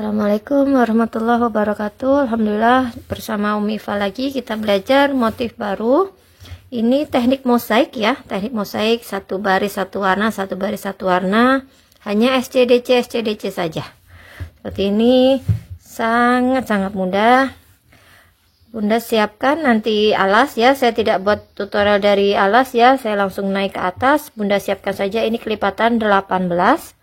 Assalamualaikum warahmatullahi wabarakatuh. Alhamdulillah, bersama Umi Iva lagi kita belajar motif baru. Ini teknik mosaik ya, teknik mosaik satu baris satu warna, satu baris satu warna, hanya SCDC saja. Seperti ini, sangat-sangat mudah. Bunda siapkan nanti alas ya, saya tidak buat tutorial dari alas ya, saya langsung naik ke atas. Bunda siapkan saja, ini kelipatan 18.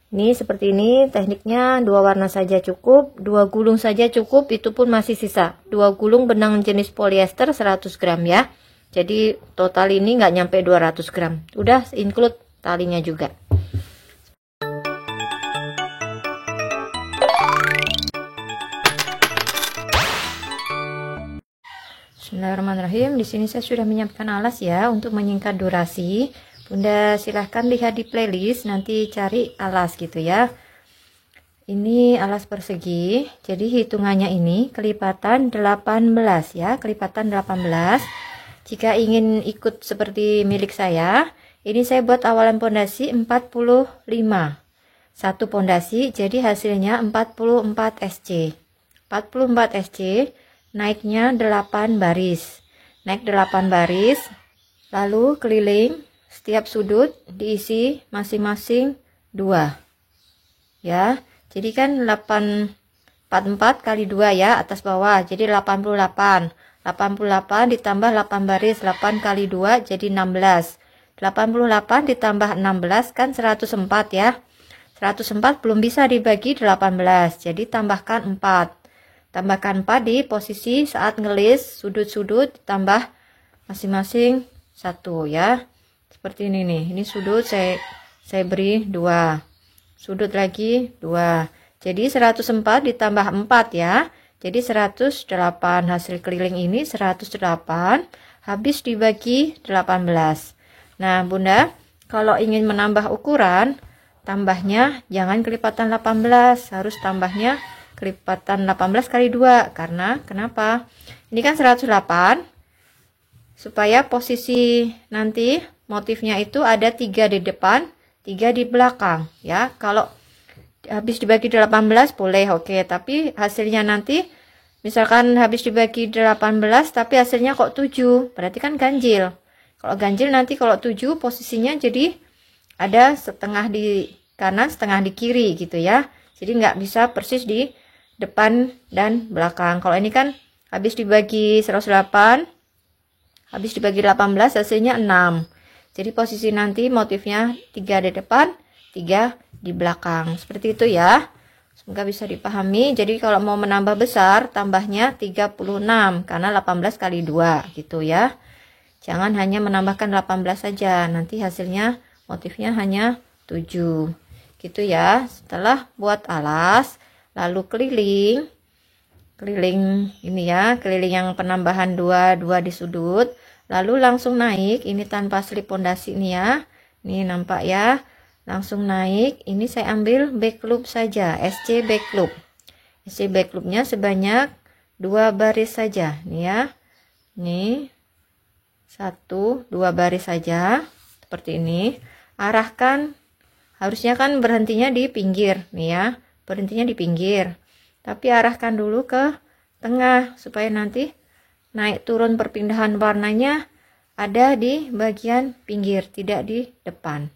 Ini seperti ini tekniknya, 2 warna saja cukup, 2 gulung saja cukup, itu pun masih sisa. 2 gulung benang jenis polyester 100 gram ya. Jadi total ini nggak nyampe 200 gram. Udah include talinya juga. Bismillahirrahmanirrahim. Di sini saya sudah menyiapkan alas ya untuk menyingkat durasi. Bunda silahkan lihat di playlist, nanti cari alas gitu ya. Ini alas persegi, jadi hitungannya ini kelipatan 18 ya, kelipatan 18. Jika ingin ikut seperti milik saya, ini saya buat awalan pondasi 45. Satu pondasi, jadi hasilnya 44 SC. 44 SC, naiknya 8 baris. Naik 8 baris, lalu keliling. Setiap sudut diisi masing-masing 2 ya, jadi kan 44 kali 2 ya, atas bawah jadi 88 ditambah 8 baris, 8 kali 2 jadi 16, 88 ditambah 16 kan 104 ya, 104 belum bisa dibagi 18, jadi tambahkan 4 di posisi saat ngelis sudut-sudut, ditambah masing-masing 1 ya. Seperti ini nih, ini sudut saya beri 2, sudut lagi 2, jadi 104 ditambah 4 ya, jadi 108. Hasil keliling ini 108 habis dibagi 18. Nah Bunda, kalau ingin menambah ukuran, tambahnya jangan kelipatan 18, harus tambahnya kelipatan 18 kali 2. Karena kenapa? Ini kan 108, supaya posisi nanti motifnya itu ada 3 di depan, 3 di belakang ya. Kalau habis dibagi 18 boleh, oke, tapi hasilnya nanti misalkan habis dibagi 18 tapi hasilnya kok 7, berarti kan ganjil. Kalau ganjil nanti kalau 7 posisinya jadi ada setengah di kanan, setengah di kiri gitu ya. Jadi nggak bisa persis di depan dan belakang. Kalau ini kan habis dibagi 108, habis dibagi 18 hasilnya 6. Jadi posisi nanti motifnya 3 di depan, 3 di belakang. Seperti itu ya. Semoga bisa dipahami. Jadi kalau mau menambah besar, tambahnya 36 karena 18 kali 2 gitu ya. Jangan hanya menambahkan 18 saja. Nanti hasilnya motifnya hanya 7. Gitu ya. Setelah buat alas, lalu keliling. Keliling ini ya, keliling yang penambahan 2 di sudut. Lalu langsung naik, ini tanpa slip pondasi nih ya. Ini nampak ya. Langsung naik, ini saya ambil back loop saja, SC back loop. SC back loopnya sebanyak 2 baris saja nih ya. Nih 1, 2 baris saja. Seperti ini. Arahkan, harusnya kan berhentinya di pinggir nih ya. Berhentinya di pinggir. Tapi arahkan dulu ke tengah supaya nanti naik turun perpindahan warnanya ada di bagian pinggir, tidak di depan.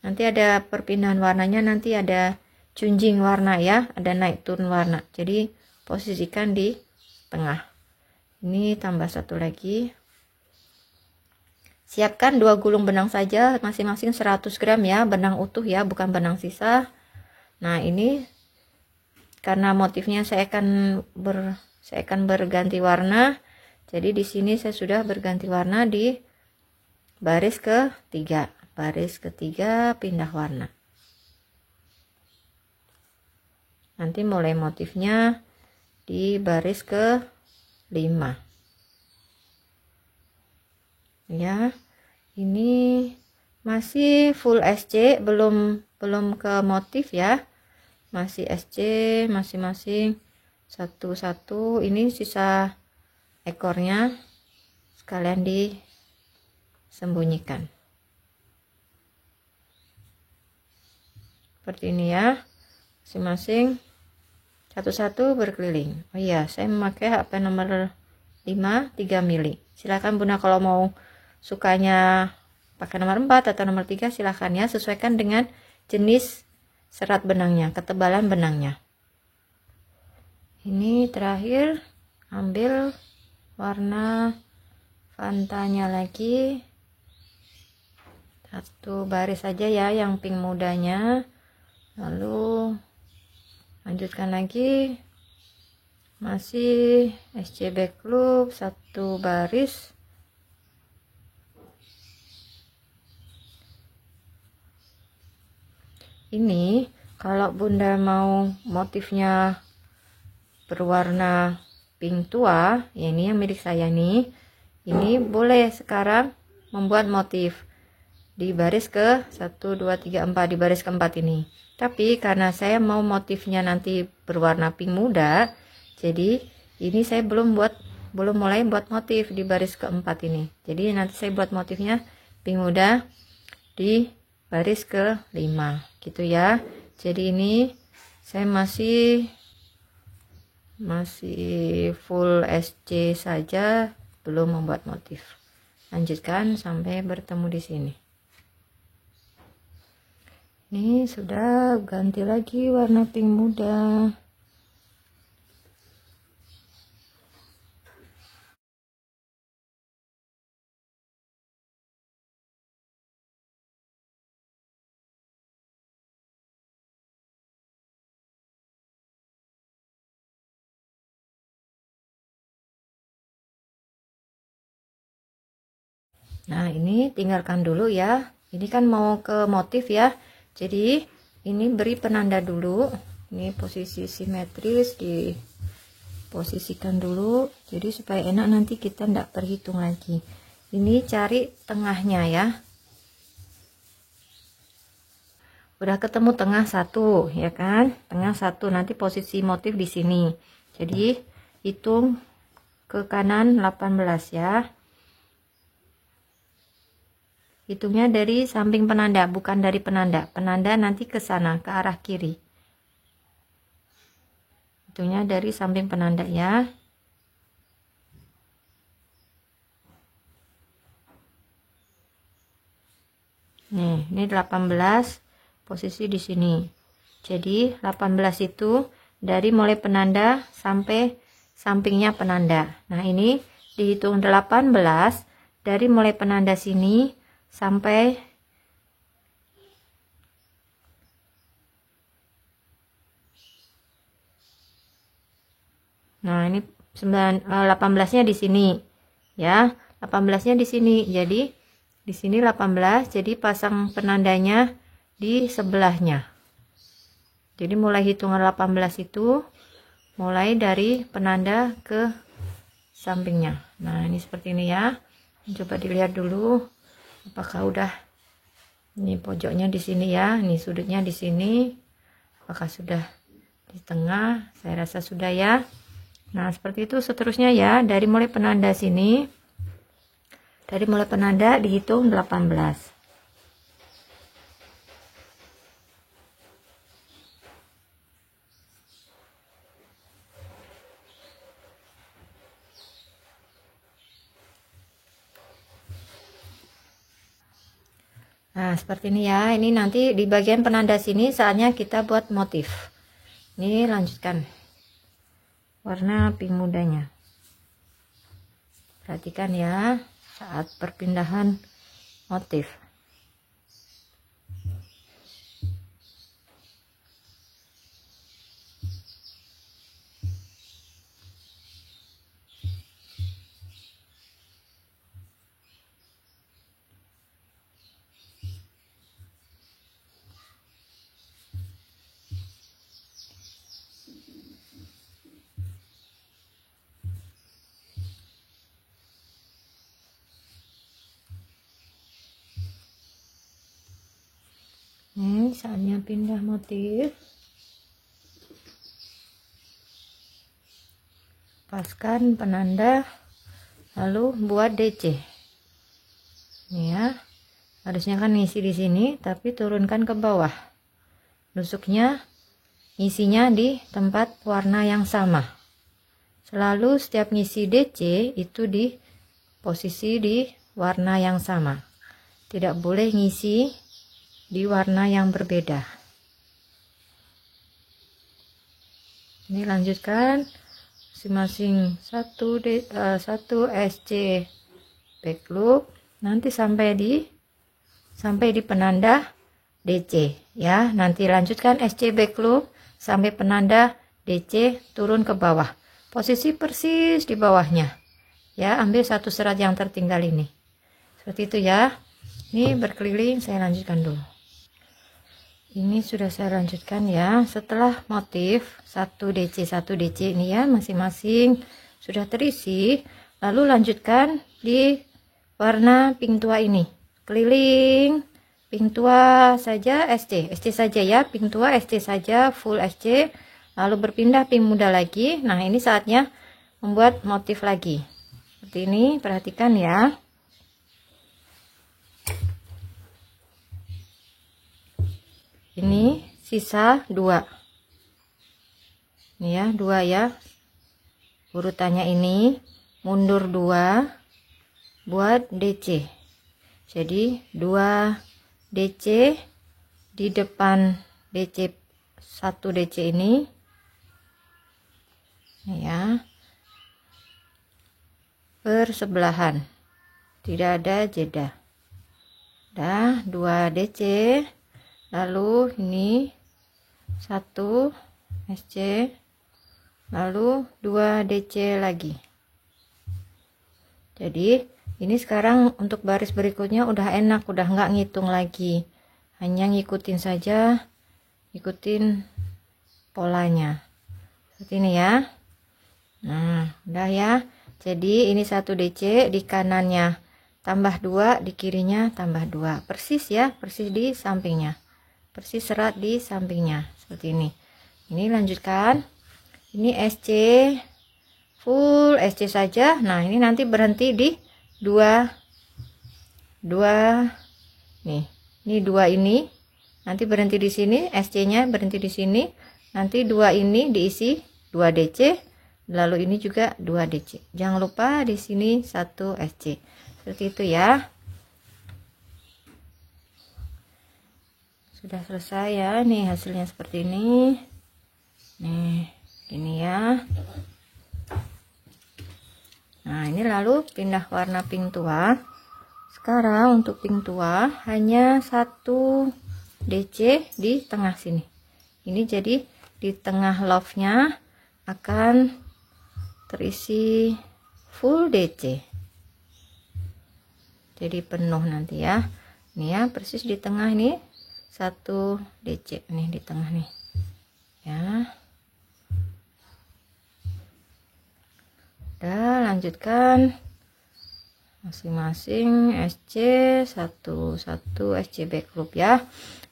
Nanti ada perpindahan warnanya, nanti ada junjing warna ya, ada naik turun warna. Jadi posisikan di tengah. Ini tambah 1 lagi. Siapkan 2 gulung benang saja, masing-masing 100 gram ya, benang utuh ya, bukan benang sisa. Nah ini karena motifnya saya akan berganti warna, jadi di sini saya sudah berganti warna di baris ketiga. Baris ketiga pindah warna. Nanti mulai motifnya di baris ke-5. Ya, ini masih full SC, belum ke motif ya. Masih SC masing-masing 1-1. Ini sisa ekornya sekalian disembunyikan seperti ini ya. masing-masing satu-satu berkeliling. Oh iya, saya memakai HP nomor 5 3 mili. Silakan Bunda kalau mau sukanya pakai nomor 4 atau nomor 3 silakan ya, sesuaikan dengan jenis serat benangnya, ketebalan benangnya. Ini terakhir ambil warna Fantanya lagi, satu baris saja ya yang pink mudanya, lalu lanjutkan lagi masih SCB Club, satu baris. Ini kalau Bunda mau motifnya berwarna pink tua, ya ini yang milik saya nih, ini boleh sekarang membuat motif di baris ke 1 2 3 4, di baris keempat ini. Tapi karena saya mau motifnya nanti berwarna pink muda, jadi ini saya belum mulai buat motif di baris keempat ini. Jadi nanti saya buat motifnya pink muda di baris ke 5 gitu ya. Jadi ini saya masih full SC saja, belum membuat motif. Lanjutkan sampai bertemu di sini. Ini sudah ganti lagi warna pink muda. Nah, ini tinggalkan dulu ya. Ini kan mau ke motif ya. Jadi, ini beri penanda dulu. Ini posisi simetris, diposisikan dulu. Jadi, supaya enak nanti kita tidak berhitung lagi. Ini cari tengahnya ya. Udah ketemu tengah satu, ya kan? Tengah satu, nanti posisi motif di sini. Jadi, hitung ke kanan 18 ya. Hitungnya dari samping penanda, bukan dari penanda. Penanda nanti ke sana, ke arah kiri. Hitungnya dari samping penanda ya. Nih, ini 18, posisi di sini. Jadi 18 itu dari mulai penanda sampai sampingnya penanda. Nah, ini dihitung 18 dari mulai penanda sini sampai nah ini 18-nya di sini ya, 18-nya di sini. Jadi di sini 18, jadi pasang penandanya di sebelahnya. Jadi mulai hitungan 18 itu mulai dari penanda ke sampingnya. Nah, ini seperti ini ya. Coba dilihat dulu apakah udah, ini pojoknya di sini ya, ini sudutnya di sini, apakah sudah di tengah? Saya rasa sudah ya. Nah, seperti itu seterusnya ya, dari mulai penanda sini, dari mulai penanda dihitung 18. Nah, seperti ini ya. Ini nanti di bagian penanda sini saatnya kita buat motif. Ini lanjutkan warna pink mudanya. Perhatikan ya saat perpindahan motif. Ini saatnya pindah motif. Paskan penanda, lalu buat DC. Ini ya. Harusnya kan ngisi di sini, tapi turunkan ke bawah. Nusuknya ngisinya di tempat warna yang sama. Selalu setiap ngisi DC itu di posisi di warna yang sama. Tidak boleh ngisi di warna yang berbeda. Ini lanjutkan masing-masing satu SC back loop, nanti sampai di penanda DC ya. Nanti lanjutkan SC back loop sampai penanda DC, turun ke bawah, posisi persis di bawahnya ya. Ambil satu serat yang tertinggal ini, seperti itu ya. Ini berkeliling, saya lanjutkan dulu. Ini sudah saya lanjutkan ya. Setelah motif 1 DC ini ya, masing-masing sudah terisi, lalu lanjutkan di warna pink tua ini. Keliling pink tua saja, SC saja ya, pink tua SC saja, full SC, lalu berpindah pink muda lagi. Nah, ini saatnya membuat motif lagi. Seperti ini, perhatikan ya. Ini sisa 2. Ini ya, 2 ya. Urutannya ini mundur 2 buat DC. Jadi 2 DC di depan DC 1 DC ini. Ya. Bersebelahan. Tidak ada jeda. Dah 2 DC. Lalu ini 1 SC, lalu 2 DC lagi. Jadi ini sekarang untuk baris berikutnya udah enak, udah nggak ngitung lagi, hanya ngikutin saja, ikutin polanya seperti ini ya. Nah, udah ya. Jadi ini 1 DC, di kanannya tambah 2, di kirinya tambah 2, persis ya, persis di sampingnya, persis serat di sampingnya seperti ini. Ini lanjutkan, ini SC full SC saja. Nah, ini nanti berhenti di 2 nih, ini 2 ini nanti berhenti di sini, SC nya berhenti di sini, nanti 2 ini diisi 2 DC, lalu ini juga 2 DC. Jangan lupa di sini 1 SC, seperti itu ya. Sudah selesai ya, nih hasilnya seperti ini. Nih, ini ya. Nah, ini lalu pindah warna pink tua. Sekarang untuk pink tua hanya 1 DC di tengah sini. Ini jadi di tengah love-nya akan terisi full DC. Jadi penuh nanti ya. Ini ya, persis di tengah ini 1 DC nih di tengah nih ya. Udah, lanjutkan masing-masing SC 1 SC back loop ya.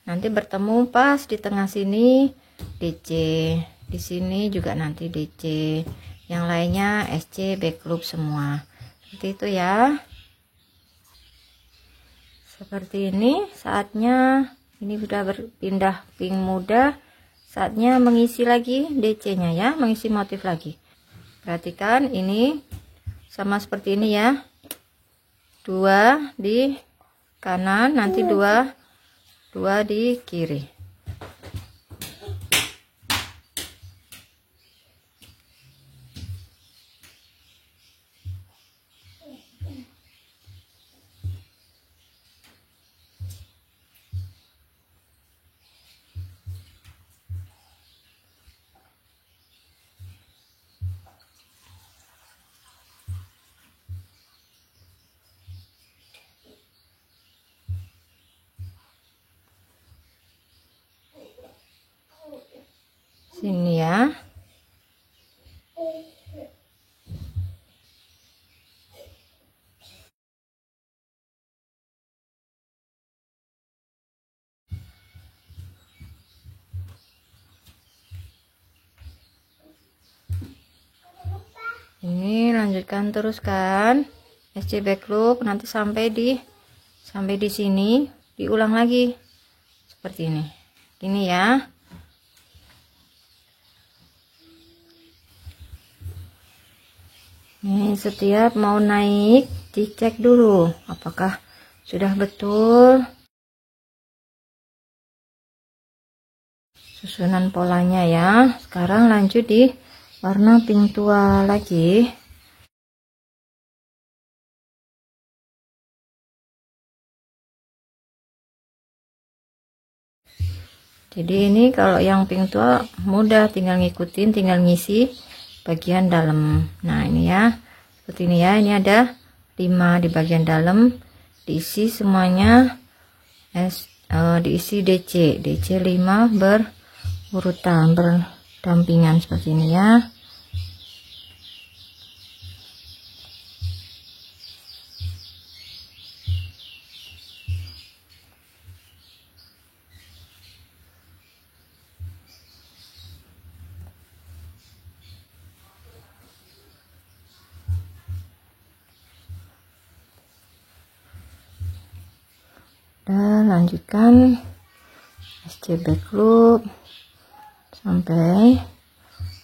Nanti bertemu pas di tengah sini DC, di sini juga nanti DC, yang lainnya SC back loop semua, seperti itu ya. Seperti ini. Saatnya ini sudah berpindah pink muda, saatnya mengisi lagi DC nya ya, mengisi motif lagi. Perhatikan ini sama seperti ini ya, 2 di kanan, nanti 2 di kiri. Sini ya. Ini lanjutkan teruskan SC back loop nanti sampai di sini, diulang lagi seperti ini. Ini ya. Nih, setiap mau naik dicek dulu apakah sudah betul susunan polanya ya. Sekarang lanjut di warna pink tua lagi. Jadi ini kalau yang pink tua mudah, tinggal ngikutin, tinggal ngisi bagian dalam. Nah ini ya, seperti ini ya. Ini ada 5 di bagian dalam, diisi semuanya, diisi DC 5 berurutan, berdampingan seperti ini ya. Dan lanjutkan SC backloop sampai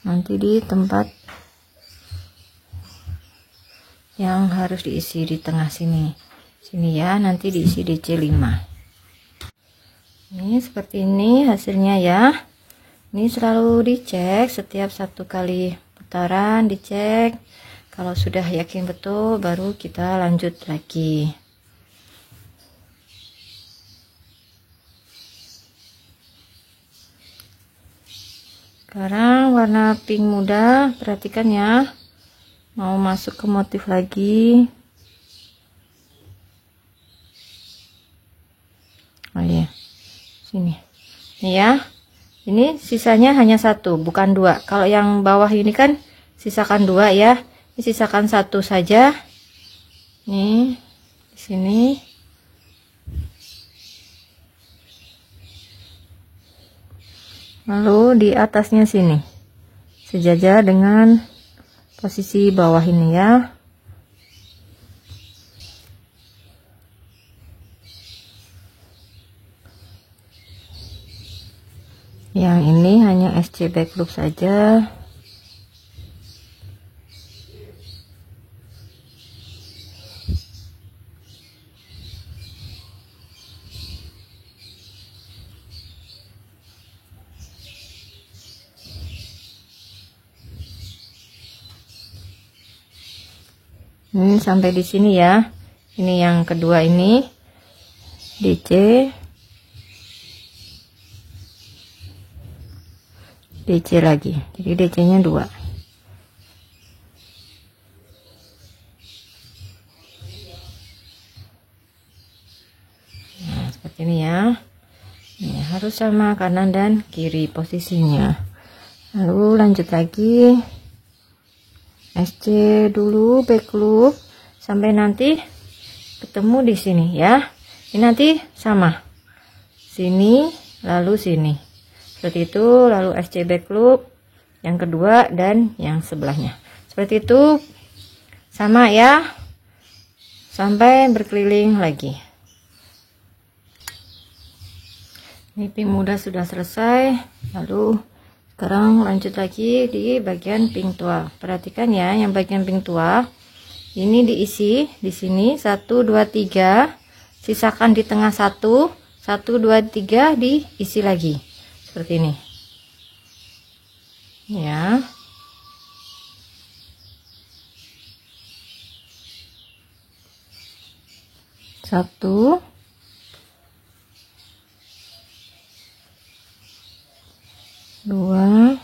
nanti di tempat yang harus diisi di tengah sini ya, nanti diisi DC 5. Ini seperti ini hasilnya ya. Ini selalu dicek setiap 1 kali putaran, dicek. Kalau sudah yakin betul baru kita lanjut lagi. Sekarang warna pink muda, perhatikan ya, mau masuk ke motif lagi. Oh iya, sini nih ya. Ini sisanya hanya 1, bukan 2. Kalau yang bawah ini kan sisakan 2 ya, ini sisakan 1 saja. Nih di sini. Lalu di atasnya sini sejajar dengan posisi bawah ini ya. Yang ini hanya SC backloop saja. Ini sampai di sini ya. Ini yang kedua ini DC lagi. Jadi DC-nya 2. Nah, seperti ini ya. Ini harus sama kanan dan kiri posisinya. Lalu lanjut lagi. SC dulu backloop sampai nanti ketemu di sini ya. Ini nanti sama sini lalu sini seperti itu, lalu SC backloop yang kedua dan yang sebelahnya seperti itu, sama ya sampai berkeliling lagi. Ini pink muda sudah selesai. Lalu sekarang lanjut lagi di bagian pink tua. Perhatikan ya, yang bagian pink tua ini diisi di sini 1 2 3, sisakan di tengah 1 1 2 3, diisi lagi seperti ini ya. Satu, dua,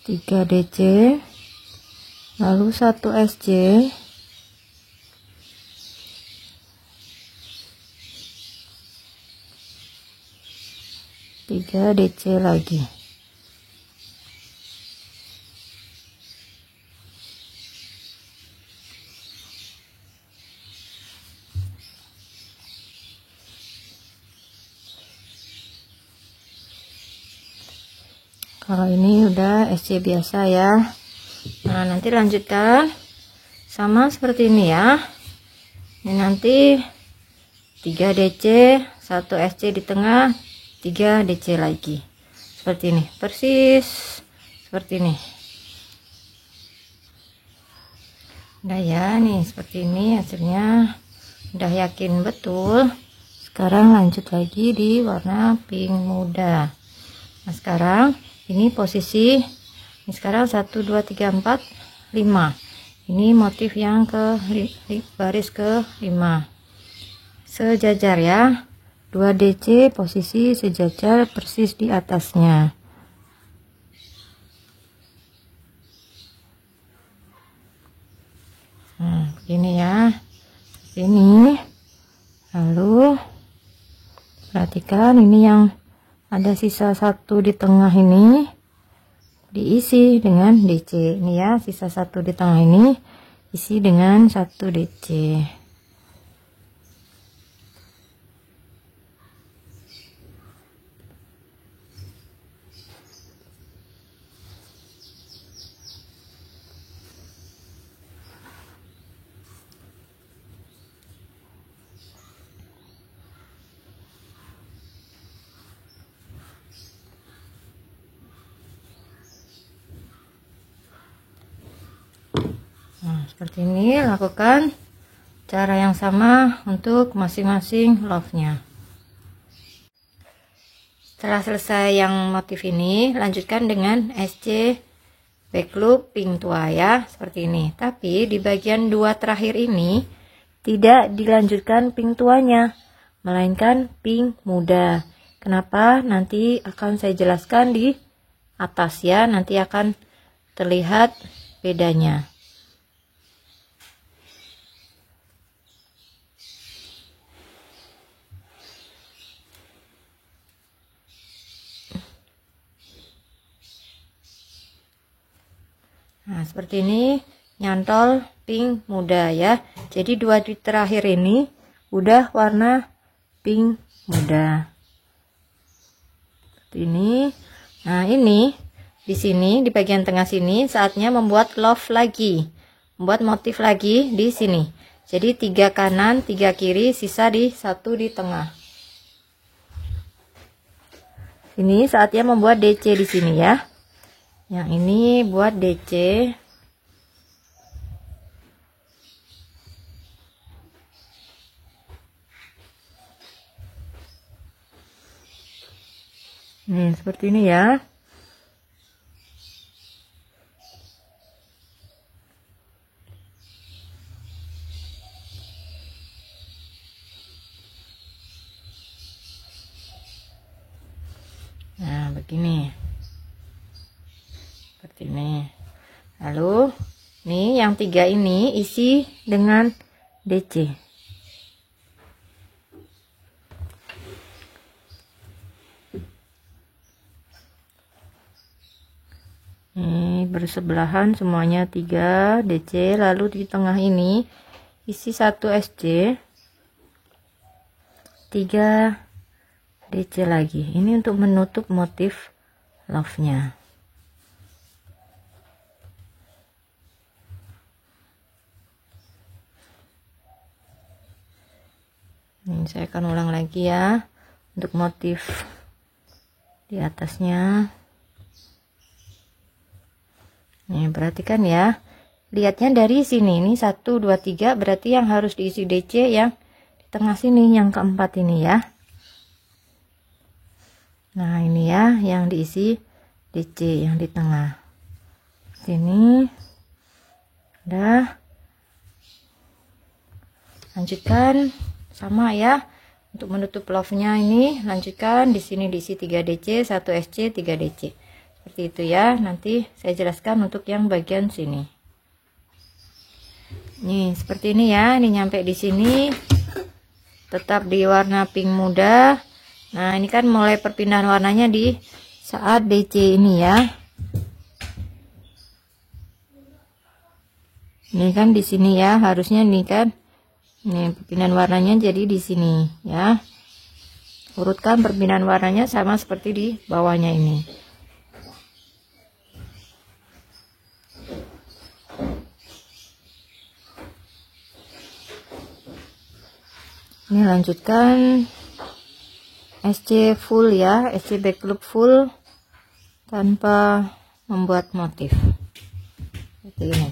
3 DC, lalu 1 SC, 3 DC lagi. Kalau ini udah SC biasa ya. Nah, nanti lanjutkan sama seperti ini ya. Ini nanti 3 DC, 1 SC di tengah, 3 DC lagi. Seperti ini, persis seperti ini. Udah ya, nih seperti ini hasilnya, udah yakin betul. Sekarang lanjut lagi di warna pink muda. Nah sekarang ini posisi, ini sekarang 1 2 3 4 5, ini motif yang ke baris ke 5 sejajar ya, 2 DC posisi sejajar persis di atasnya. Nah begini ya, ini lalu perhatikan ini yang ada sisa 1 di tengah ini diisi dengan DC. Ini ya, sisa 1 di tengah ini isi dengan 1 DC. Nah, seperti ini, lakukan cara yang sama untuk masing-masing love-nya. Setelah selesai yang motif ini, lanjutkan dengan SC back loop pink tua ya, seperti ini. Tapi di bagian 2 terakhir ini tidak dilanjutkan pink tuanya, melainkan pink muda. Kenapa? Nanti akan saya jelaskan di atas ya, nanti akan terlihat bedanya. Nah seperti ini, nyantol pink muda ya. Jadi 2 di terakhir ini udah warna pink muda seperti ini. Nah ini di sini, di bagian tengah sini, saatnya membuat love lagi, membuat motif lagi di sini. Jadi 3 kanan 3 kiri, sisa di 1 di tengah. Ini saatnya membuat DC di sini ya. Yang ini buat DC. Nih seperti ini ya. Nah begini, seperti ini. Lalu nih yang 3 ini isi dengan DC. Ini bersebelahan semuanya 3 DC. Lalu di tengah ini isi 1 SC, 3 DC lagi. Ini untuk menutup motif love-nya. Ini saya akan ulang lagi ya untuk motif di atasnya. Nih perhatikan ya, lihatnya dari sini, ini 1 2 3, berarti yang harus diisi DC yang di tengah sini, yang keempat ini ya. Nah ini ya yang diisi DC yang di tengah sini. Udah, lanjutkan sama ya untuk menutup love-nya. Ini lanjutkan di sini diisi 3 DC, 1 SC, 3 DC. Seperti itu ya. Nanti saya jelaskan untuk yang bagian sini. Nih seperti ini ya. Ini nyampe di sini tetap di warna pink muda. Nah ini kan mulai perpindahan warnanya di saat DC ini ya. Ini kan di sini ya, harusnya nih kan. Ini perpindahan warnanya jadi di sini ya. Urutkan perpindahan warnanya sama seperti di bawahnya ini. Ini lanjutkan SC full ya, SC back loop full tanpa membuat motif seperti ini.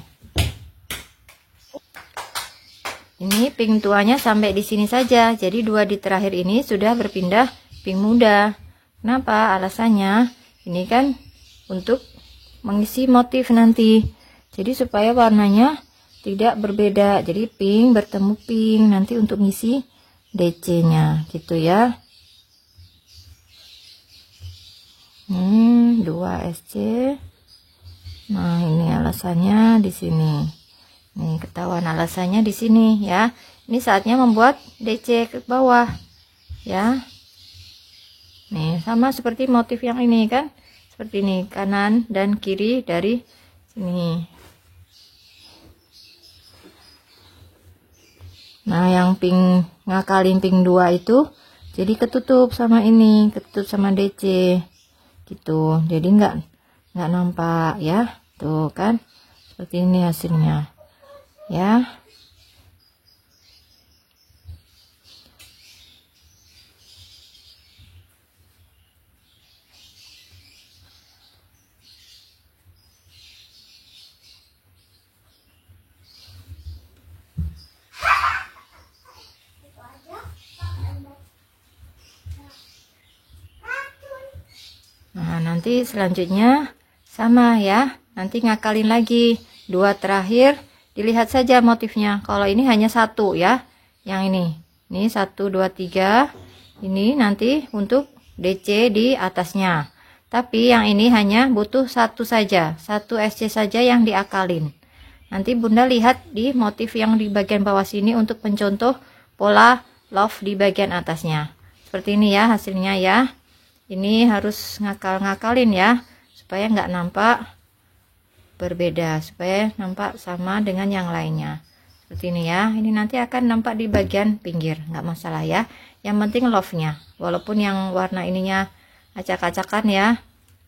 Ini pink tuanya sampai di sini saja. Jadi dua di terakhir ini sudah berpindah pink muda. Kenapa? Alasannya ini kan untuk mengisi motif nanti. Jadi supaya warnanya tidak berbeda. Jadi pink bertemu pink nanti untuk ngisi DC-nya gitu ya. 2 SC. Nah, ini alasannya di sini. Nih, ketahuan alasannya di sini ya. Ini saatnya membuat DC ke bawah ya. Nih, sama seperti motif yang ini kan. Seperti ini, kanan dan kiri dari sini. Nah, yang pink ngakalin pink 2 itu jadi ketutup sama ini, ketutup sama DC. Gitu. Jadi nggak nampak ya. Tuh kan. Seperti ini hasilnya. Ya. Nah, nanti selanjutnya sama ya. Nanti ngakalin lagi 2 terakhir. Dilihat saja motifnya. Kalau ini hanya 1 ya. Yang ini 1, 2, 3. Ini nanti untuk DC di atasnya. Tapi yang ini hanya butuh 1 saja. 1 SC saja yang diakalin. Nanti Bunda lihat di motif yang di bagian bawah sini untuk mencontoh pola love di bagian atasnya. Seperti ini ya hasilnya ya. Ini harus ngakalin ya. Supaya nggak nampak berbeda, supaya nampak sama dengan yang lainnya. Seperti ini ya. Ini nanti akan nampak di bagian pinggir, nggak masalah ya. Yang penting love-nya. Walaupun yang warna ininya acak-acakan ya,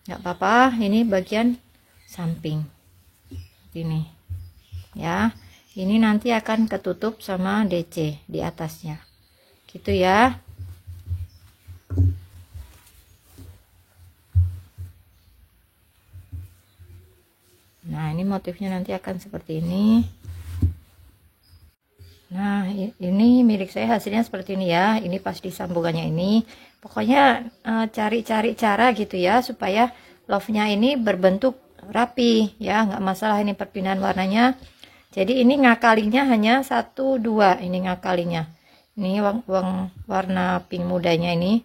nggak apa-apa. Ini bagian samping. Ini ya. Ini nanti akan ketutup sama DC di atasnya. Gitu ya. Nah, ini motifnya nanti akan seperti ini. Nah, ini milik saya hasilnya seperti ini ya. Ini pas di sambungannya ini. Pokoknya cari-cari cara gitu ya supaya love-nya ini berbentuk rapi ya. Nggak masalah ini perpindahan warnanya. Jadi ini ngakalinya hanya 1, 2. Ini ngakalinya. Ini warna pink mudanya ini.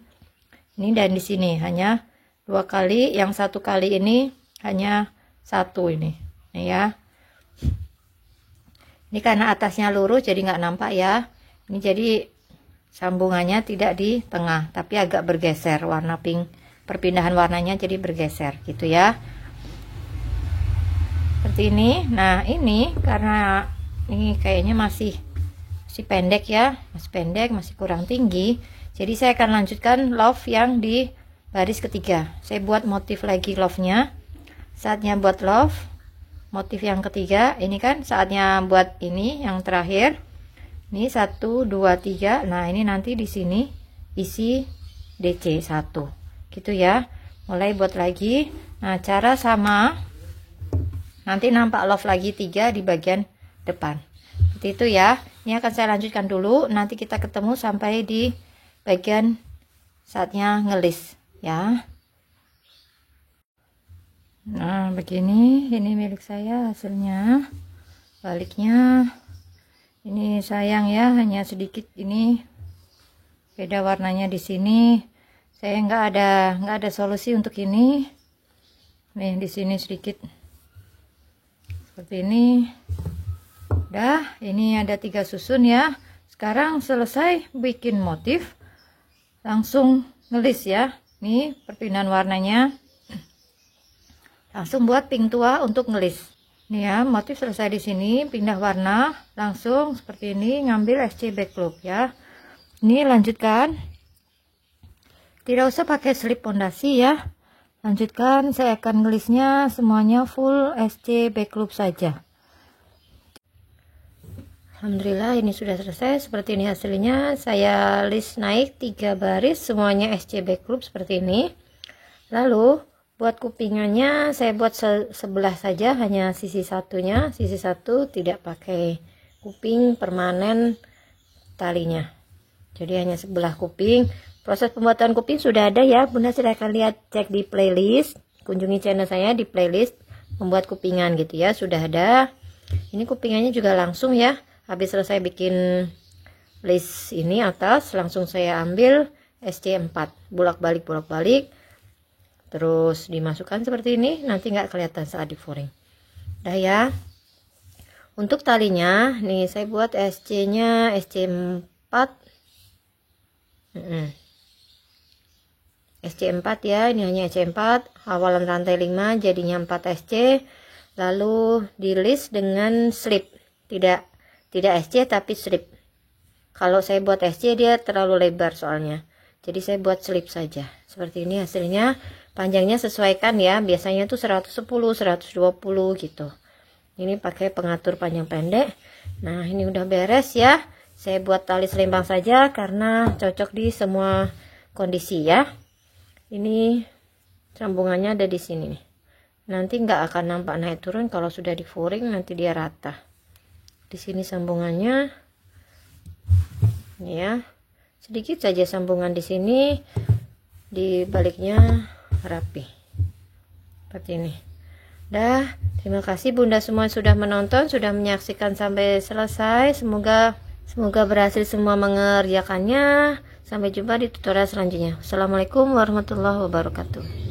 Ini dan di sini hanya 2 kali. Yang 1 kali ini hanya 1 ini ya. Ini karena atasnya lurus jadi nggak nampak ya. Ini jadi sambungannya tidak di tengah tapi agak bergeser, warna pink perpindahan warnanya jadi bergeser gitu ya. Seperti ini. Nah, ini karena ini kayaknya masih pendek ya, masih pendek, masih kurang tinggi. Jadi saya akan lanjutkan love yang di baris ketiga. Saya buat motif lagi love-nya. Saatnya buat love motif yang ketiga. Ini kan saatnya buat ini yang terakhir. Ini 1, 2, 3. Nah, ini nanti di sini isi DC 1 gitu ya. Mulai buat lagi. Nah, cara sama. Nanti nampak love lagi 3 di bagian depan. Seperti itu ya. Ini akan saya lanjutkan dulu. Nanti kita ketemu sampai di bagian saatnya ngelis ya. Nah, begini ini milik saya hasilnya. Baliknya ini sayang ya, hanya sedikit ini beda warnanya di sini. Saya nggak ada solusi untuk ini. Nih di sini sedikit seperti ini. Udah, ini ada 3 susun ya. Sekarang selesai bikin motif, langsung ngelis ya. Nih perpindahan warnanya. Langsung buat pink tua untuk ngelis. Nih ya, motif selesai di sini, pindah warna, langsung seperti ini ngambil SC backloop ya. Ini lanjutkan. Tidak usah pakai slip pondasi ya. Lanjutkan, saya akan ngelisnya semuanya full SC backloop saja. Alhamdulillah ini sudah selesai. Seperti ini hasilnya. Saya list naik 3 baris semuanya SC backloop seperti ini. Lalu buat kupingannya saya buat sebelah saja, hanya sisi satunya, sisi satu tidak pakai kuping permanen talinya. Jadi hanya sebelah kuping. Proses pembuatan kuping sudah ada ya, Bunda silahkan lihat, cek di playlist, kunjungi channel saya di playlist membuat kupingan gitu ya, sudah ada. Ini kupingannya juga langsung ya, habis selesai bikin list ini atas, langsung saya ambil SC4, bolak-balik terus dimasukkan seperti ini, nanti nggak kelihatan saat di foring. Dah ya. Untuk talinya nih saya buat SC-nya SC4. SC4 ya, ini hanya SC4, awalan rantai 5 jadinya 4 SC, lalu di list dengan slip, tidak SC tapi slip. Kalau saya buat SC dia terlalu lebar soalnya, jadi saya buat slip saja. Seperti ini hasilnya. Panjangnya sesuaikan ya, biasanya tuh 110 120 gitu. Ini pakai pengatur panjang pendek. Nah ini udah beres ya, saya buat tali selembang saja karena cocok di semua kondisi ya. Ini sambungannya ada di sini nih, nanti nggak akan nampak naik turun kalau sudah di foring, nanti dia rata. Di sini sambungannya ya, sedikit saja sambungan di sini, di baliknya rapi seperti ini. Dah, terima kasih Bunda semua sudah menonton, sudah menyaksikan sampai selesai. Semoga berhasil semua mengerjakannya. Sampai jumpa di tutorial selanjutnya. Assalamualaikum warahmatullahi wabarakatuh.